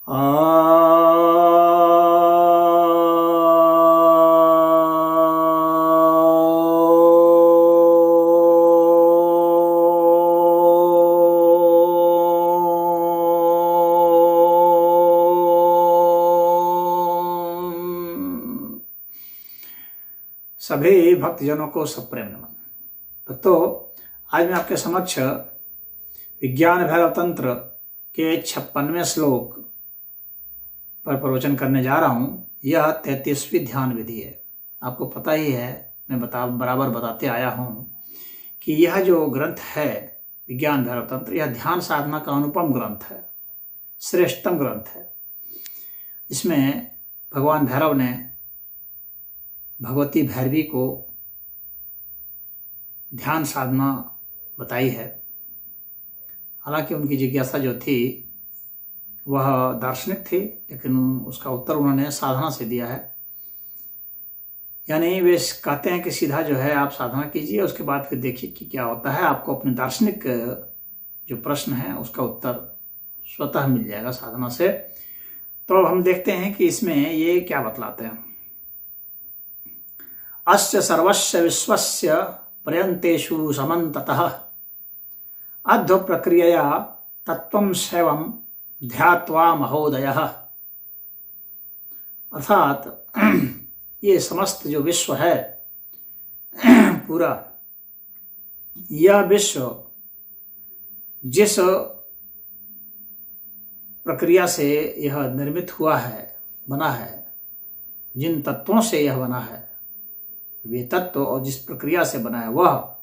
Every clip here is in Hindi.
सभी भक्तजनों को सप्रेम नमन। भक्तों, आज मैं आपके समक्ष विज्ञान भैरव तंत्र के 56वें श्लोक पर प्रवचन करने जा रहा हूं। यह 33वीं ध्यान विधि है। आपको पता ही है, मैं बराबर बताते आया हूं कि यह जो ग्रंथ है विज्ञान भैरव तंत्र, यह ध्यान साधना का अनुपम ग्रंथ है, श्रेष्ठतम ग्रंथ है। इसमें भगवान भैरव ने भगवती भैरवी को ध्यान साधना बताई है। हालांकि उनकी जिज्ञासा जो थी वह दार्शनिक थी, लेकिन उसका उत्तर उन्होंने साधना से दिया है। यानी वे कहते हैं कि सीधा जो है आप साधना कीजिए, उसके बाद फिर देखिए कि क्या होता है। आपको अपने दार्शनिक जो प्रश्न है उसका उत्तर स्वतः मिल जाएगा साधना से। तो अब हम देखते हैं कि इसमें ये क्या बतलाते हैं। अस्य सर्वस्य विश्वस्य पर्यंतेषु समन्ततः अध्व प्रक्रियया तत्वं शैवं ध्यात्वा महोदयः। अर्थात ये समस्त जो विश्व है पूरा, यह विश्व जिस प्रक्रिया से यह निर्मित हुआ है, बना है, जिन तत्वों से यह बना है, वे तत्व और जिस प्रक्रिया से बना है वह,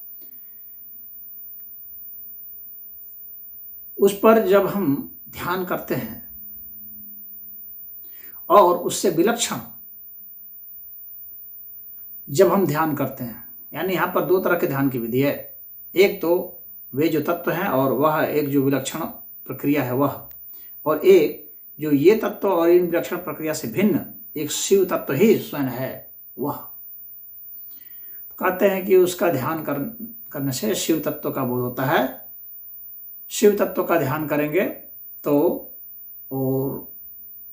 उस पर जब हम ध्यान करते हैं और उससे विलक्षण जब हम ध्यान करते हैं, यानी यहां पर दो तरह के ध्यान की विधि है। एक तो वे जो तत्व हैं और वह एक जो विलक्षण प्रक्रिया है वह, और एक जो ये तत्व और इन विलक्षण प्रक्रिया से भिन्न एक शिव तत्व ही स्वयं है वह। कहते हैं कि उसका ध्यान करने से शिव तत्व का बोध होता है। शिव तत्व का ध्यान करेंगे तो और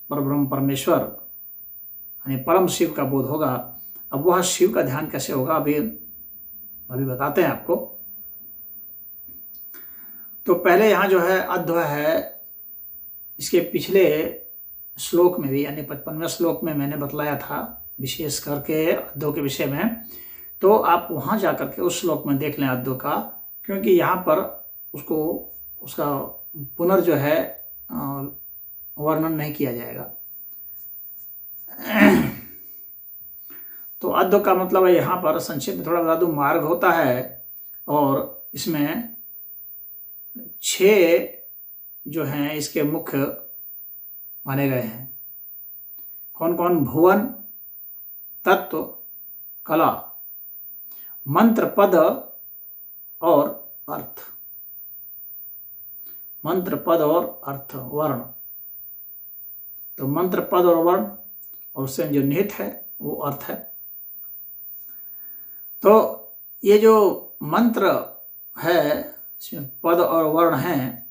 परब्रह्म परमेश्वर यानी परम शिव का बोध होगा। अब वह शिव का ध्यान कैसे होगा अभी बताते हैं आपको। तो पहले यहां जो है अध्व है, इसके पिछले श्लोक में भी यानी 55वें श्लोक में मैंने बतलाया था विशेष करके अध्व के विषय में। तो आप वहां जाकर के उस श्लोक में देख लें अध्व का, क्योंकि यहाँ पर उसका पुनर् जो है वर्णन नहीं किया जाएगा। तो अध्व का मतलब है, यहाँ पर संक्षिप्त में थोड़ा बता दूं, मार्ग होता है और इसमें 6 जो हैं इसके मुख्य माने गए हैं। कौन कौन? भुवन, तत्व, कला, मंत्र, पद और अर्थ। मंत्र, पद और अर्थ, वर्ण। तो मंत्र, पद और वर्ण और उससे जो निहित है वो अर्थ है। तो ये जो मंत्र है इसमें पद और वर्ण हैं,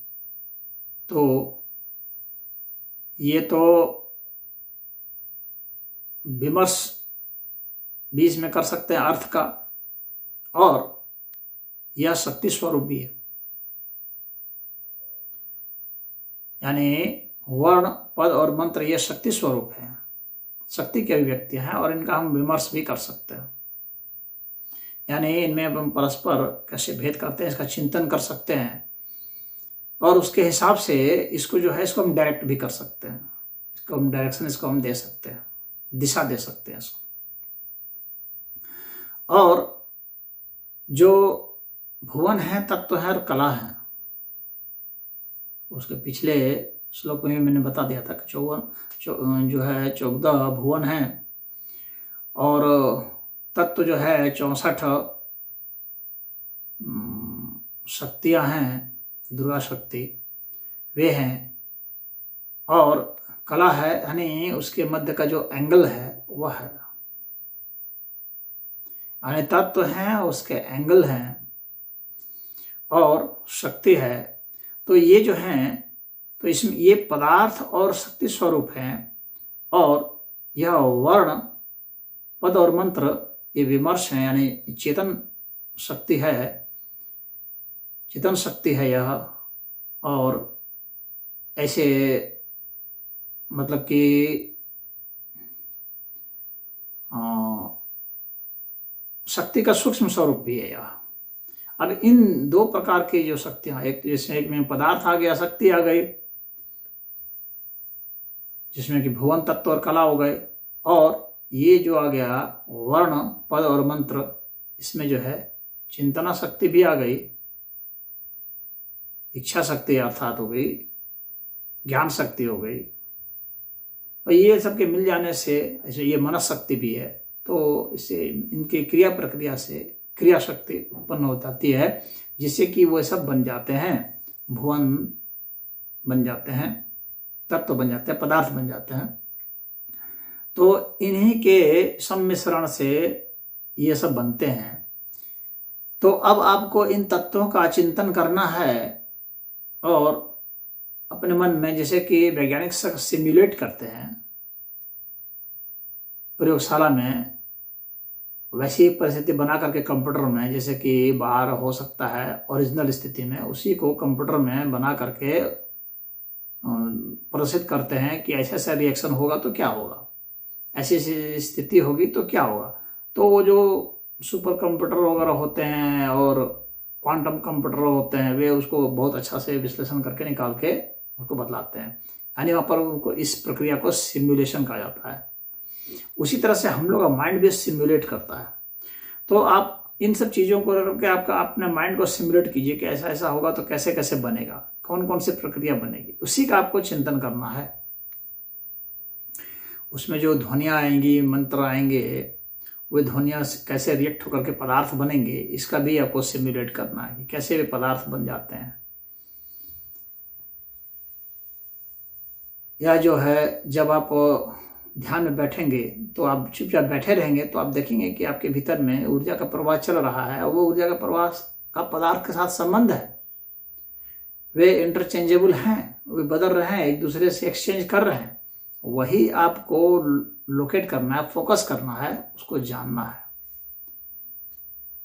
तो ये तो विमर्श बीच में कर सकते हैं अर्थ का, और यह शक्ति स्वरूप भी है। यानी वर्ण, पद और मंत्र ये शक्ति स्वरूप है, शक्ति की अभिव्यक्तियां हैं, और इनका हम विमर्श भी कर सकते हैं। यानी इनमें हम परस्पर कैसे भेद करते हैं इसका चिंतन कर सकते हैं, और उसके हिसाब से इसको जो है इसको हम डायरेक्ट भी कर सकते हैं, इसको हम डायरेक्शन इसको हम दे सकते हैं, दिशा दे सकते हैं इसको। और जो भुवन है, तत्व है और कला है, उसके पिछले श्लोक में मैंने बता दिया था कि 14 भुवन है और तत्व जो है 64 शक्तियां हैं, दुर्गा शक्ति वे हैं, और कला है यानी उसके मध्य का जो एंगल है वह है, यानी तत्व हैं उसके एंगल हैं और शक्ति है। तो ये जो हैं तो इसमें ये पदार्थ और शक्ति स्वरूप हैं, और यह वर्ण, पद और मंत्र ये विमर्श है, यानी चेतन शक्ति है, चेतन शक्ति है यह। और ऐसे मतलब कि शक्ति का सूक्ष्म स्वरूप भी है यह। अब इन दो प्रकार की जो शक्तियां, एक जिसमें एक में पदार्थ आ गया, शक्ति आ गई, जिसमें कि भुवन तत्व और कला हो गए, और ये जो आ गया वर्ण, पद और मंत्र, इसमें जो है चिंतना शक्ति भी आ गई, इच्छा शक्ति अर्थात हो गई, ज्ञान शक्ति हो गई, और ये सबके मिल जाने से ऐसे ये मनस शक्ति भी है। तो इससे इनके क्रिया प्रक्रिया से क्रिया शक्ति उत्पन्न हो जाती है, जिससे कि वो सब बन जाते हैं, भुवन बन जाते हैं, तत्व बन जाते हैं, पदार्थ बन जाते हैं। तो इन्हीं के सम्मिश्रण से ये सब बनते हैं। तो अब आपको इन तत्वों का चिंतन करना है, और अपने मन में, जैसे कि वैज्ञानिक सिम्युलेट करते हैं प्रयोगशाला में, वैसी परिस्थिति बना करके कंप्यूटर में, जैसे कि बाहर हो सकता है ओरिजिनल स्थिति में, उसी को कंप्यूटर में बना करके प्रदर्शित करते हैं कि ऐसा ऐसा रिएक्शन होगा तो क्या होगा, ऐसी ऐसी स्थिति होगी तो क्या होगा। तो वो जो सुपर कंप्यूटर वगैरह होते हैं और क्वांटम कंप्यूटर होते हैं, वे उसको बहुत अच्छा से विश्लेषण करके निकाल के उसको बतलाते हैं, यानी वहाँ पर उनको इस प्रक्रिया को सिमुलेशन कहा जाता है। उसी तरह से हम लोग का माइंड भी सिमुलेट करता है। तो आप इन सब चीज़ों को करके आपका अपने माइंड को सिमुलेट कीजिए कि ऐसा ऐसा होगा तो कैसे कैसे बनेगा, कौन कौन सी प्रक्रिया बनेगी, उसी का आपको चिंतन करना है। उसमें जो ध्वनियाँ आएंगी, मंत्र आएंगे, वे ध्वनियाँ कैसे रिएक्ट होकर के पदार्थ बनेंगे, इसका भी आपको सिमुलेट करना है कि कैसे वे पदार्थ बन जाते हैं। या जो है, जब आप ध्यान में बैठेंगे तो आप चुपचाप बैठे रहेंगे तो आप देखेंगे कि आपके भीतर में ऊर्जा का प्रवाह चल रहा है, और वो ऊर्जा का प्रवाह का पदार्थ के साथ संबंध है, वे इंटरचेंजेबल हैं, वे बदल रहे हैं, एक दूसरे से एक्सचेंज कर रहे हैं। वही आपको लोकेट करना है, फोकस करना है, उसको जानना है,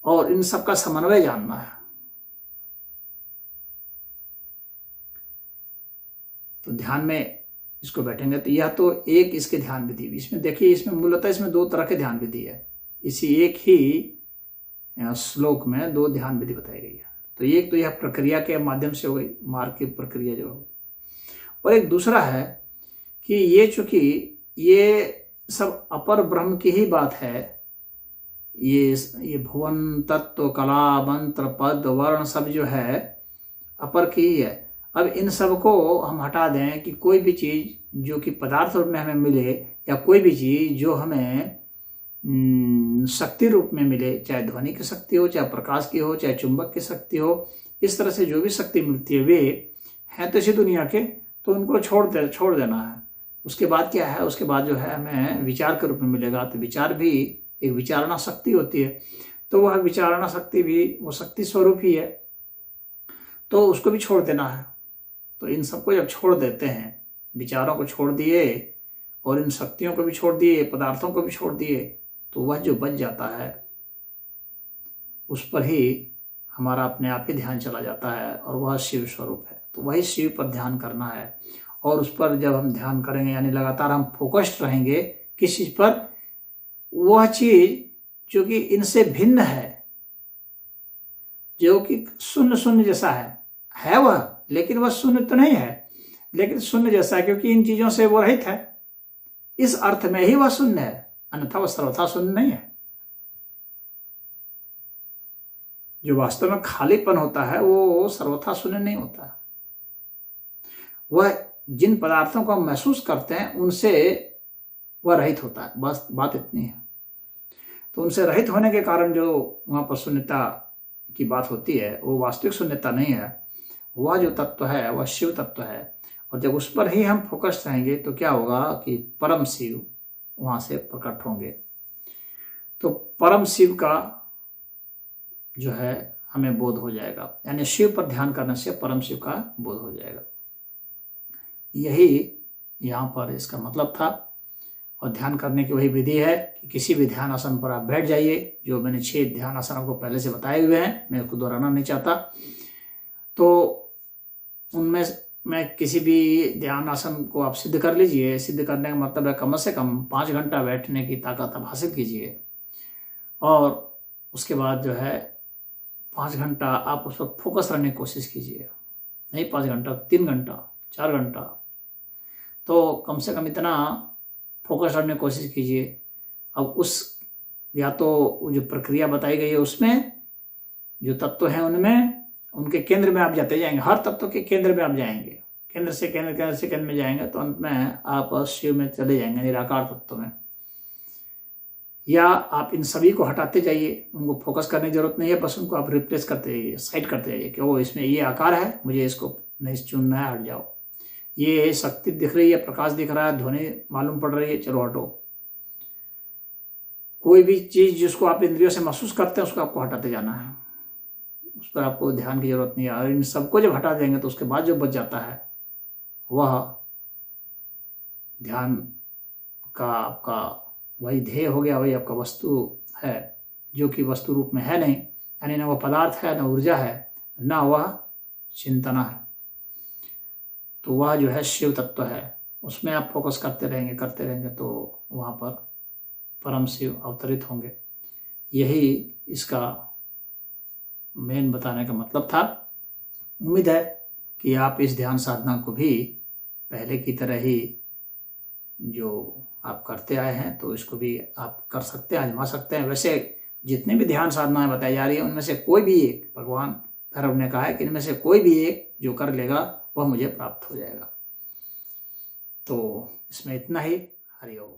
और इन सब का समन्वय जानना है। तो ध्यान में इसको बैठेंगे तो यह तो एक इसके ध्यान विधि, इसमें देखिए, इसमें मूलतः इसमें दो तरह के ध्यान विधि है, इसी एक ही श्लोक में दो ध्यान विधि बताई गई है। तो एक तो यह प्रक्रिया के माध्यम से हो गई, मार्ग की प्रक्रिया जो हो, और एक दूसरा है कि ये चूंकि ये सब अपर ब्रह्म की ही बात है, ये भुवन तत्व, कला, मंत्र, पद, वर्ण सब जो है अपर की ही है। अब इन सब को हम हटा दें कि कोई भी चीज़ जो कि पदार्थ रूप में हमें मिले, या कोई भी चीज़ जो हमें शक्ति रूप में मिले, चाहे ध्वनि की शक्ति हो, चाहे प्रकाश की हो, चाहे चुंबक की शक्ति हो, इस तरह से जो भी शक्ति मिलती है, वे हैं तो इसी दुनिया के, तो उनको छोड़ देना है। उसके बाद क्या है, उसके बाद जो है हमें विचार के रूप में मिलेगा। तो विचार भी एक विचारणा शक्ति होती है, तो वह विचारणा शक्ति भी वो शक्ति स्वरूप ही है, तो उसको भी छोड़ देना है। तो इन सबको जब छोड़ देते हैं, विचारों को छोड़ दिए और इन शक्तियों को भी छोड़ दिए, पदार्थों को भी छोड़ दिए, तो वह जो बच जाता है उस पर ही हमारा अपने आप ही ध्यान चला जाता है, और वह शिव स्वरूप है। तो वही शिव पर ध्यान करना है, और उस पर जब हम ध्यान करेंगे, यानी लगातार हम फोकस्ड रहेंगे किस चीज पर, वह चीज जो कि इनसे भिन्न है, जो कि शून्य शून्य जैसा है वह, लेकिन वह शून्य तो नहीं है, लेकिन शून्य जैसा है, क्योंकि इन चीजों से वो रहित है। इस अर्थ में ही वह शून्य है, अन्यथा वह सर्वथा शून्य नहीं है। जो वास्तव में खालीपन होता है वो सर्वथा शून्य नहीं होता। वह जिन पदार्थों को हम महसूस करते हैं उनसे वह रहित होता है, बस बात इतनी है। तो उनसे रहित होने के कारण जो वहां पर शून्यता की बात होती है, वो वास्तविक शून्यता नहीं है। वह जो तत्व है वह शिव तत्व है, और जब उस पर ही हम फोकस रहेंगे तो क्या होगा कि परम शिव वहां से प्रकट होंगे। तो परम शिव का जो है हमें बोध हो जाएगा, यानी शिव पर ध्यान करने से परम शिव का बोध हो जाएगा। यही यहाँ पर इसका मतलब था। और ध्यान करने की वही विधि है कि किसी भी ध्यान आसन पर आप बैठ जाइए। जो मैंने 6 ध्यान आसन आपको पहले से बताए हुए हैं, मैं उसको दोहराना नहीं चाहता। तो उनमें मैं किसी भी ध्यान आसन को आप सिद्ध कर लीजिए। सिद्ध करने का मतलब है कम से कम 5 घंटा बैठने की ताकत आप हासिल कीजिए। और उसके बाद जो है 5 घंटा आप उस पर फोकस रहने की कोशिश कीजिए। नहीं 5 घंटा, 3 घंटा, 4 घंटा, तो कम से कम इतना फोकस रहने की कोशिश कीजिए। अब उस या तो जो प्रक्रिया बताई गई है उसमें जो तत्व हैं उनमें उनके केंद्र में आप जाते जाएंगे। हर तत्व के केंद्र में आप जाएंगे, केंद्र से केंद्र, केंद्र से केंद्र में जाएंगे तो अंत में आप शिव में चले जाएंगे, निराकार तत्व में। या आप इन सभी को हटाते जाइए, उनको फोकस करने की जरूरत नहीं है, बस उनको आप रिप्लेस करते जाइए, साइड करते जाइए कि वो इसमें ये आकार है, मुझे इसको नहीं चुनना है, हट जाओ। ये शक्ति दिख रही है, प्रकाश दिख रहा है, ध्वनि मालूम पड़ रही है, चलो हटो। कोई भी चीज जिसको आप इंद्रियों से महसूस करते हैं उसको आपको हटाते जाना है, उस पर आपको ध्यान की जरूरत नहीं है। और इन सबको जब हटा देंगे तो उसके बाद जो बच जाता है वह ध्यान का आपका वही ध्येय हो गया, वही आपका वस्तु है, जो कि वस्तु रूप में है नहीं। यानी न वह पदार्थ है, न ऊर्जा है, न वह चिंतना है। तो वह जो है शिव तत्व है, उसमें आप फोकस करते रहेंगे तो वहाँ पर परम शिव अवतरित होंगे। यही इसका मेन बताने का मतलब था। उम्मीद है कि आप इस ध्यान साधना को भी पहले की तरह ही जो आप करते आए हैं तो इसको भी आप कर सकते हैं, आजमा सकते हैं। वैसे जितने भी ध्यान साधनाएं बताई जा रही है उनमें से कोई भी एक, भगवान भैरव ने कहा है कि इनमें से कोई भी एक जो कर लेगा वह मुझे प्राप्त हो जाएगा। तो इसमें इतना ही। हरि ओम।